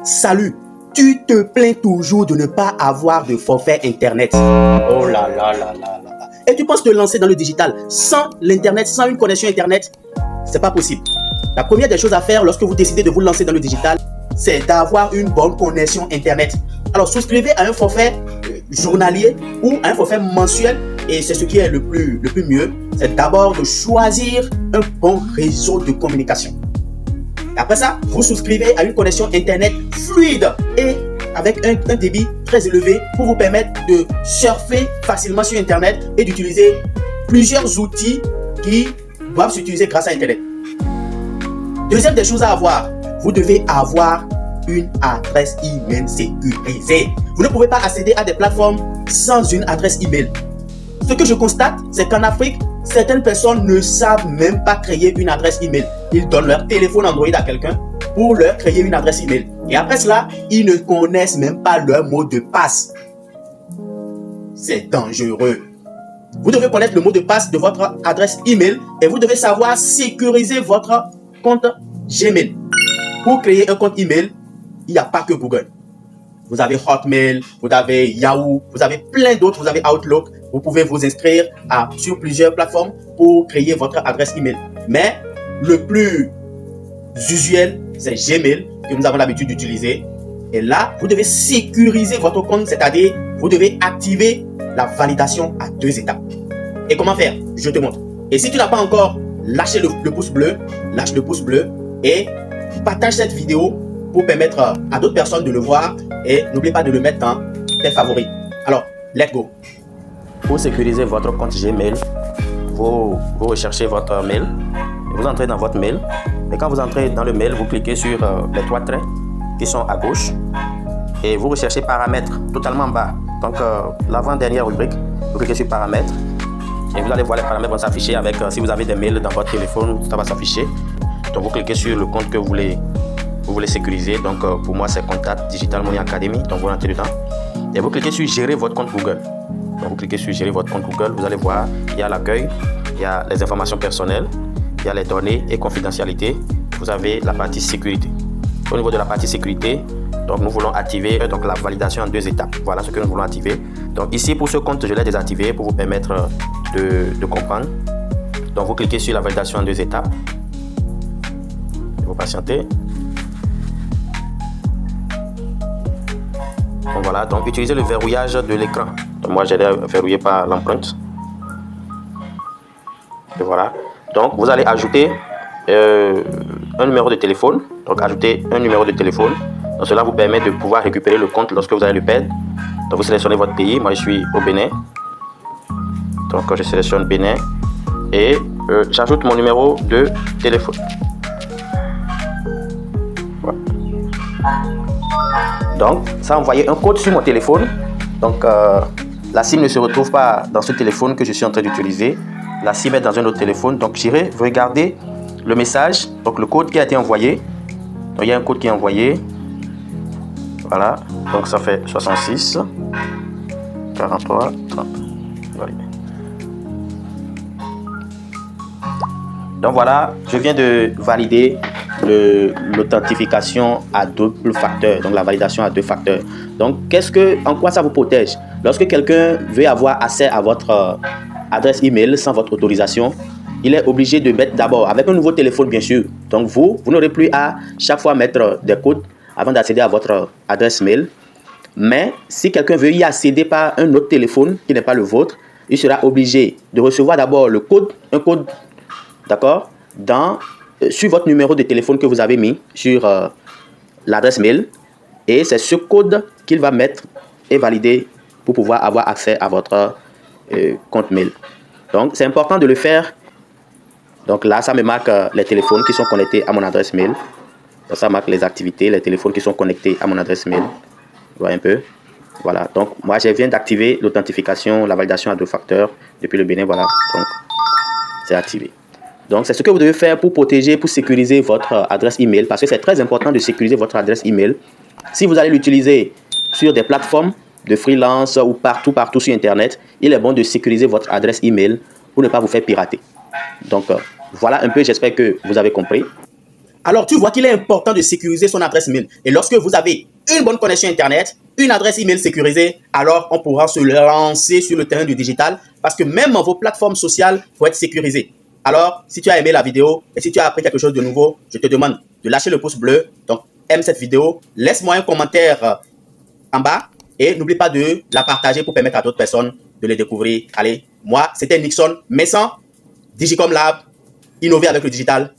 Salut, tu te plains toujours de ne pas avoir de forfait Internet. Oh là là là là là. Et tu penses te lancer dans le digital sans l'Internet, sans une connexion Internet? C'est pas possible. La première des choses à faire lorsque vous décidez de vous lancer dans le digital, c'est d'avoir une bonne connexion Internet. Alors souscrivez à un forfait journalier ou à un forfait mensuel, et c'est ce qui est le plus mieux, c'est d'abord de choisir un bon réseau de communication. Après ça, vous souscrivez à une connexion Internet fluide et avec un débit très élevé pour vous permettre de surfer facilement sur Internet et d'utiliser plusieurs outils qui doivent s'utiliser grâce à Internet. Deuxième des choses à avoir, vous devez avoir une adresse email sécurisée. Vous ne pouvez pas accéder à des plateformes sans une adresse email. Ce que je constate, c'est qu'en Afrique, certaines personnes ne savent même pas créer une adresse email. Ils donnent leur téléphone Android à quelqu'un pour leur créer une adresse email. Et après cela, ils ne connaissent même pas leur mot de passe. C'est dangereux. Vous devez connaître le mot de passe de votre adresse email et vous devez savoir sécuriser votre compte Gmail. Pour créer un compte email, il n'y a pas que Google. Vous avez Hotmail, vous avez Yahoo, vous avez plein d'autres, vous avez Outlook. Vous pouvez vous inscrire sur plusieurs plateformes pour créer votre adresse email. Mais le plus usuel, c'est Gmail que nous avons l'habitude d'utiliser. Et là, vous devez sécuriser votre compte, c'est-à-dire vous devez activer la validation à 2 étapes. Et comment faire? Je te montre. Et si tu n'as pas encore lâché le pouce bleu, lâche le pouce bleu et partage cette vidéo pour permettre à d'autres personnes de le voir. Et n'oublie pas de le mettre dans tes favoris. Alors, let's go. Pour sécuriser votre compte Gmail, vous recherchez votre mail, vous entrez dans votre mail, et quand vous entrez dans le mail, vous cliquez sur les 3 traits qui sont à gauche, et vous recherchez paramètres totalement en bas. Donc l'avant-dernière rubrique, vous cliquez sur paramètres, et vous allez voir les paramètres vont s'afficher avec, si vous avez des mails dans votre téléphone, ça va s'afficher. Donc vous cliquez sur le compte que vous voulez sécuriser. Donc pour moi c'est Contact Digital Money Academy, donc vous rentrez dedans, et vous cliquez sur gérer votre compte Google. Donc vous cliquez sur gérer votre compte Google, vous allez voir, il y a l'accueil, il y a les informations personnelles, il y a les données et confidentialité, vous avez la partie sécurité. Au niveau de la partie sécurité, donc nous voulons activer donc la validation en 2 étapes. Voilà ce que nous voulons activer. Donc ici pour ce compte, je l'ai désactivé pour vous permettre de comprendre. Donc vous cliquez sur la validation en 2 étapes. Vous patientez. Donc voilà, donc utilisez le verrouillage de l'écran. Donc moi j'ai verrouillé par l'empreinte. Et voilà. Donc vous allez ajouter un numéro de téléphone. Donc ajouter un numéro de téléphone. Donc cela vous permet de pouvoir récupérer le compte lorsque vous allez le perdre. Donc vous sélectionnez votre pays. Moi je suis au Bénin. Donc je sélectionne Bénin. Et j'ajoute mon numéro de téléphone. Voilà. Donc ça a envoyé un code sur mon téléphone. Donc la SIM ne se retrouve pas dans ce téléphone que je suis en train d'utiliser. La SIM est dans un autre téléphone. Donc j'irai regarder le message, donc le code qui a été envoyé. Donc il y a un code qui est envoyé. Voilà. Donc ça fait 66 43 30. Voilà. Donc voilà, je viens de valider l'authentification à double facteur, donc la validation à 2 facteurs. Donc en quoi ça vous protège? Lorsque quelqu'un veut avoir accès à votre adresse email sans votre autorisation, il est obligé de mettre d'abord avec un nouveau téléphone bien sûr. Donc vous n'aurez plus à chaque fois mettre des codes avant d'accéder à votre adresse mail. Mais si quelqu'un veut y accéder par un autre téléphone qui n'est pas le vôtre, il sera obligé de recevoir d'abord un code, d'accord, sur votre numéro de téléphone que vous avez mis sur l'adresse mail. Et c'est ce code qu'il va mettre et valider pour pouvoir avoir accès à votre compte mail. Donc c'est important de le faire. Donc là ça me marque les téléphones qui sont connectés à mon adresse mail. Donc ça marque les activités, les téléphones qui sont connectés à mon adresse mail. Vous voyez un peu. Voilà, donc moi je viens d'activer l'authentification, la validation à 2 facteurs depuis le Bénin. Voilà, donc c'est activé. Donc c'est ce que vous devez faire pour protéger, pour sécuriser votre adresse email, parce que c'est très important de sécuriser votre adresse email. Si vous allez l'utiliser sur des plateformes de freelance ou partout sur Internet, il est bon de sécuriser votre adresse email pour ne pas vous faire pirater. Donc voilà un peu, j'espère que vous avez compris. Alors, tu vois qu'il est important de sécuriser son adresse email. Et lorsque vous avez une bonne connexion Internet, une adresse email sécurisée, alors on pourra se lancer sur le terrain du digital parce que même vos plateformes sociales vont être sécurisées. Alors, si tu as aimé la vidéo et si tu as appris quelque chose de nouveau, je te demande de lâcher le pouce bleu. Donc, aime cette vidéo, laisse-moi un commentaire en bas et n'oublie pas de la partager pour permettre à d'autres personnes de les découvrir. Allez, moi, c'était Nixon Messan, Digicom Lab, innover avec le digital.